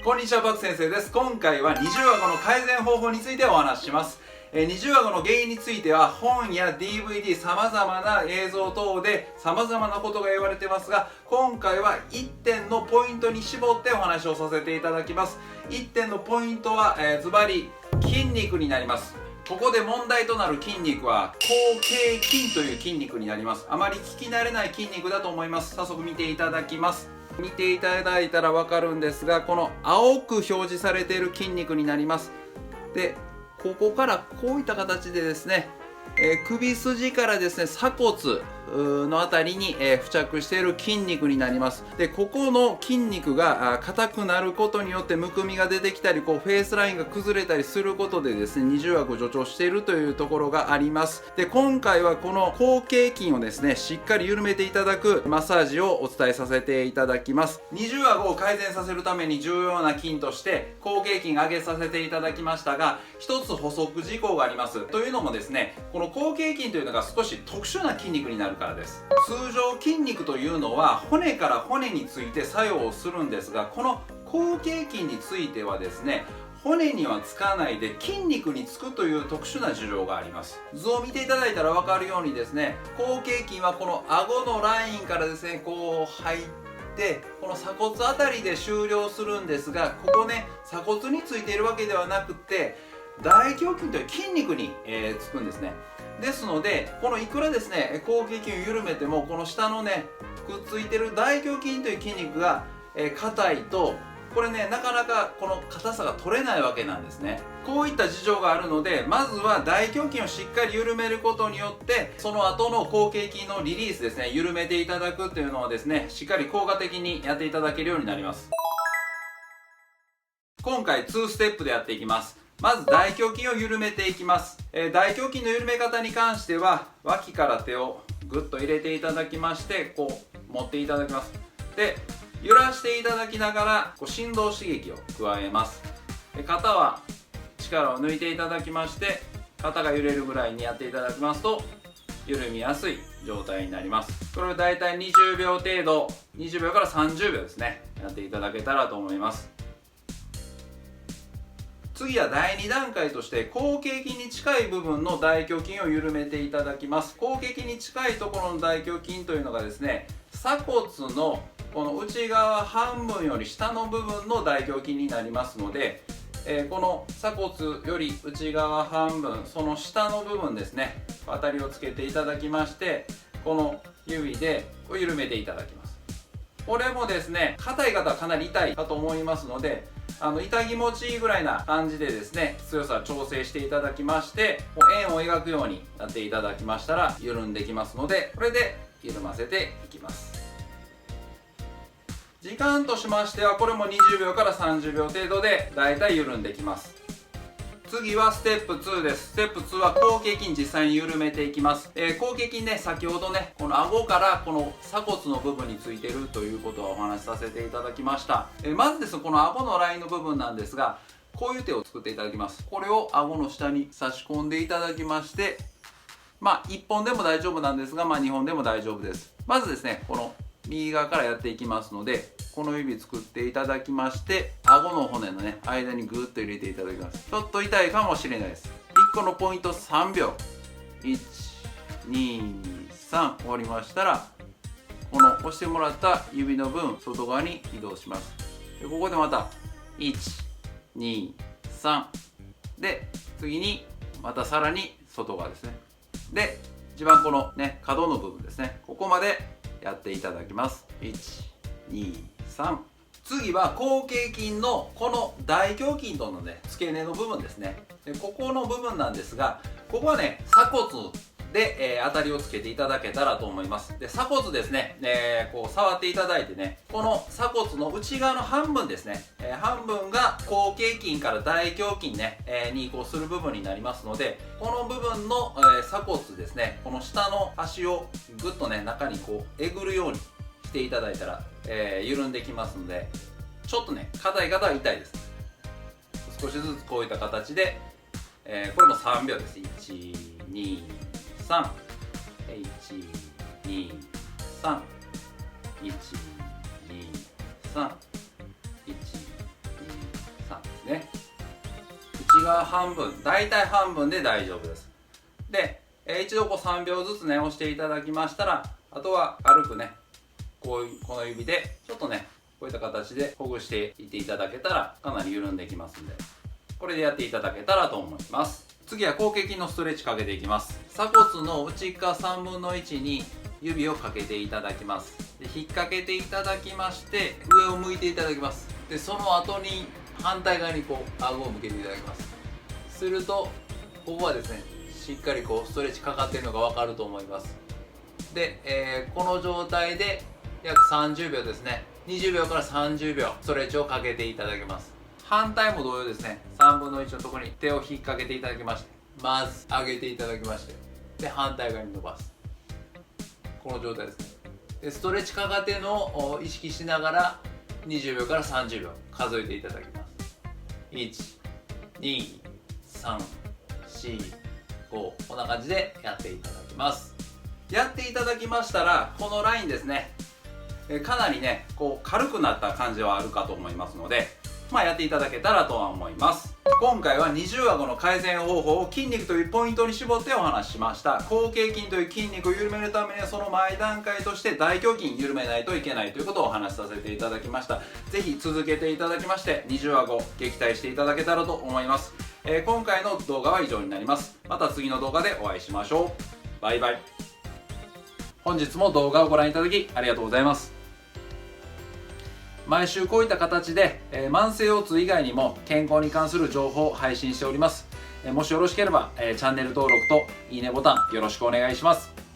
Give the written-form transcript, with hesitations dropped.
こんにちは、パク先生です。今回は二重顎の改善方法についてお話しします。二重顎の原因については本や DVD 様々な映像等で様々なことが言われてますが、今回は1点のポイントに絞ってお話をさせていただきます。1点のポイントは、ズバリ筋肉になります。ここで問題となる筋肉は後傾筋という筋肉になります。あまり聞き慣れない筋肉だと思います。早速見ていただきます。見ていただいたら分かるんですが、この青く表示されている筋肉になります。で、ここからこういった形でですね、首筋からですね、鎖骨のあたりに、付着している筋肉になります。で、ここの筋肉が硬くなることによってむくみが出てきたり、こうフェイスラインが崩れたりすることでですね、二重顎を助長しているというところがあります。で、今回はこの後傾筋をですね、しっかり緩めていただくマッサージをお伝えさせていただきます。二重顎を改善させるために重要な筋として後傾筋上げさせていただきましたが、一つ補足事項があります。というのもですね、この後傾筋というのが少し特殊な筋肉になるからです。通常筋肉というのは骨から骨について作用をするんですが、この後傾筋についてはですね、骨にはつかないで筋肉につくという特殊な事情があります。図を見ていただいたら分かるようにですね、後傾筋はこの顎のラインからですね、こう入ってこの鎖骨あたりで終了するんですが、ここね、鎖骨についているわけではなくて大胸筋という筋肉に、つくんですね。ですので、このいくらですね、後傾筋を緩めても、この下のね、くっついてる大胸筋という筋肉が硬いと、これね、なかなかこの硬さが取れないわけなんですね。こういった事情があるので、まずは大胸筋をしっかり緩めることによって、その後の後傾筋のリリースですね、緩めていただくっていうのをですね、しっかり効果的にやっていただけるようになります。今回2ステップでやっていきます。まず大胸筋を緩めていきます。大胸筋の緩め方に関しては、脇から手をぐっと入れていただきまして、こう持っていただきます。で、揺らしていただきながらこう振動刺激を加えます。肩は力を抜いていただきまして、肩が揺れるぐらいにやっていただきますと緩みやすい状態になります。これをだいたい20秒程度、20秒から30秒ですね、やっていただけたらと思います。次は第2段階として後傾筋に近い部分の大胸筋を緩めていただきます。後傾筋に近いところの大胸筋というのがですね、鎖骨のこの内側半分より下の部分の大胸筋になりますので、この鎖骨より内側半分、その下の部分ですね、当たりをつけていただきまして、この指で緩めていただきます。これもですね、硬い方はかなり痛いかと思いますので、痛気持ちいいぐらいな感じでですね、強さ調整していただきまして、円を描くようにやっていただきましたら緩んできますので、これで緩ませていきます。時間としましては、これも20秒から30秒程度でだいたい緩んできます。次はステップ2です。ステップ2は後傾筋実際に緩めていきます。後傾筋ね、先ほどね、この顎からこの鎖骨の部分についているということをお話しさせていただきました。まずですね、この顎のラインの部分なんですが、こういう手を作っていただきます。これを顎の下に差し込んでいただきまして、1本でも大丈夫なんですが、2本でも大丈夫です。まずですね、この右側からやっていきますので、この指作っていただきまして、顎の骨のね、間にぐーっと入れていただきます。ちょっと痛いかもしれないです。1個のポイント3秒。1、2、3終わりましたら、この押してもらった指の分、外側に移動します。で、ここでまた、1、2、3。で、次に、またさらに外側ですね。で、一番このね、角の部分ですね。ここまでやっていただきます。1、2、3。次は後傾筋のこの大胸筋とのね、付け根の部分ですね。で、ここの部分なんですが、ここはね、鎖骨で、当たりをつけていただけたらと思います。で、鎖骨ですね、こう触っていただいてね、この鎖骨の内側の半分ですね、半分が後傾筋から大胸筋ね、に移行する部分になりますので、この部分の、鎖骨ですね、この下の端をぐっとね、中にこうえぐるようにしていただいたら、緩んできますので、ちょっとね、硬い方は痛いです。少しずつこういった形で、これも3秒です。1、2、3、1、2、3、1、2、3、1、2、は半分、大体半分で大丈夫です。で、一度3秒ずつね押していただきましたら、あとは軽くねこの指でちょっとねこういった形でほぐしていっていただけたらかなり緩んできますんで、これでやっていただけたらと思います。次は広頸筋のストレッチかけていきます。鎖骨の内側3分の1に指をかけていただきます。で引っ掛けていただきまして上を向いていただきます。でその後に反対側に顎を向けていただきます。するとここはですねしっかりストレッチかかっているのが分かると思います。で、この状態で約30秒ですね、20秒から30秒ストレッチをかけていただきます。反対も同様ですね、3分の1のところに手を引っ掛けていただきまして、まず上げていただきまして、で反対側に伸ばす、この状態ですね。でストレッチかかっているのを意識しながら20秒から30秒数えていただきます。12345、こんな感じでやっていただきます。やっていただきましたら、このラインですね、かなりね軽くなった感じはあるかと思いますので、やっていただけたらとは思います。今回は二重顎の改善方法を筋肉というポイントに絞ってお話ししました。広頸筋という筋肉を緩めるためにはその前段階として大胸筋緩めないといけないということをお話しさせていただきました。ぜひ続けていただきまして二重顎撃退していただけたらと思います。今回の動画は以上になります。また次の動画でお会いしましょう。バイバイ。本日も動画をご覧いただきありがとうございます。毎週こういった形で、慢性腰痛以外にも健康に関する情報を配信しております。もしよろしければ、チャンネル登録といいねボタンよろしくお願いします。